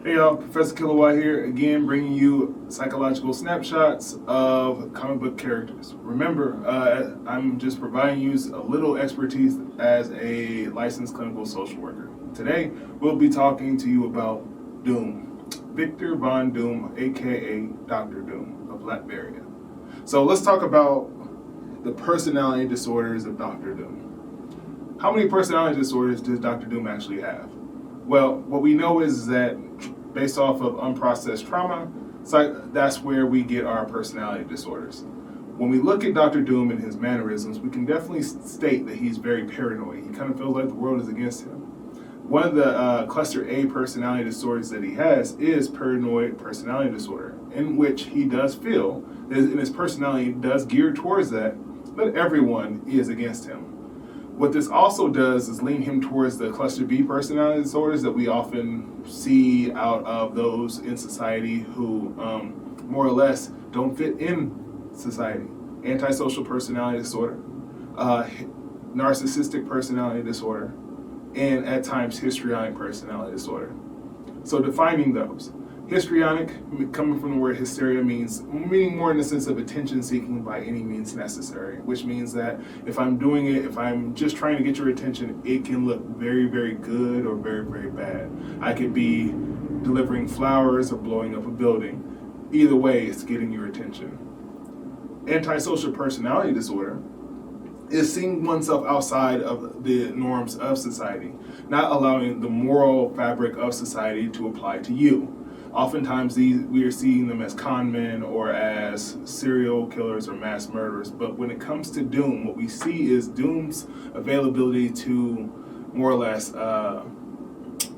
Hey y'all, Professor Kilowatt here, again bringing you psychological snapshots of comic book characters. Remember, I'm just providing you a little expertise as a licensed clinical social worker. Today, we'll be talking to you about Doom, Victor Von Doom, aka Dr. Doom of Latveria. So let's talk about the personality disorders of Dr. Doom. How many personality disorders does Dr. Doom actually have? Well, what we know is that based off of unprocessed trauma, that's where we get our personality disorders. When we look at Dr. Doom and his mannerisms, we can definitely state that he's very paranoid. He kind of feels like the world is against him. One of the cluster A personality disorders that he has is paranoid personality disorder, in which he does feel, and his personality does gear towards that everyone is against him. What this also does is lean him towards the cluster B personality disorders that we often see out of those in society who more or less don't fit in society. Antisocial personality disorder, narcissistic personality disorder, and at times histrionic personality disorder. So defining those. Histrionic, coming from the word hysteria, meaning more in the sense of attention seeking by any means necessary, which means that if I'm doing it, if I'm just trying to get your attention, it can look very, very good or very, very bad. I could be delivering flowers or blowing up a building. Either way, it's getting your attention. Antisocial personality disorder is seeing oneself outside of the norms of society, not allowing the moral fabric of society to apply to you. Oftentimes, we are seeing them as con men or as serial killers or mass murderers. But when it comes to Doom, what we see is Doom's availability to more or less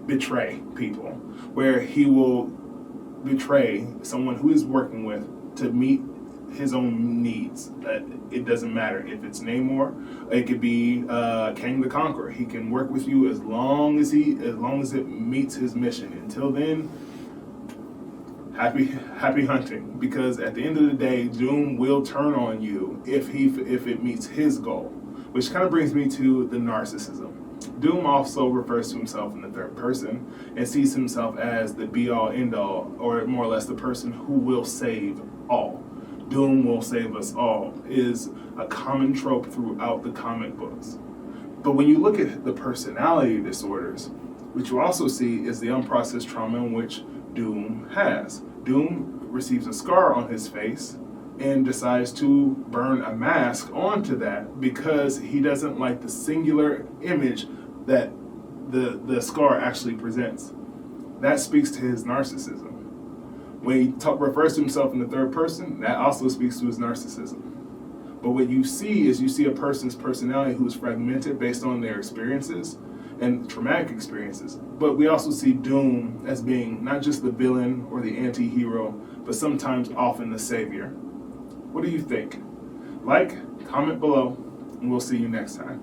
betray people, where he will betray someone who he's working with to meet his own needs. It doesn't matter if it's Namor, it could be Kang the Conqueror. He can work with you as long as it meets his mission. Until then, happy hunting, because at the end of the day, Doom will turn on you if it meets his goal, which kind of brings me to the narcissism. Doom also refers to himself in the third person and sees himself as the be-all, end-all, or more or less the person who will save all. Doom will save us all is a common trope throughout the comic books. But when you look at the personality disorders, what you also see is the unprocessed trauma in which Doom has. Doom receives a scar on his face and decides to burn a mask onto that because he doesn't like the singular image that the scar actually presents. That speaks to his narcissism. When he refers to himself in the third person, that also speaks to his narcissism. But what you see a person's personality who is fragmented based on their experiences and traumatic experiences. But we also see Doom as being not just the villain or the anti-hero, but sometimes often the savior. What do you think? Like, comment below, and we'll see you next time.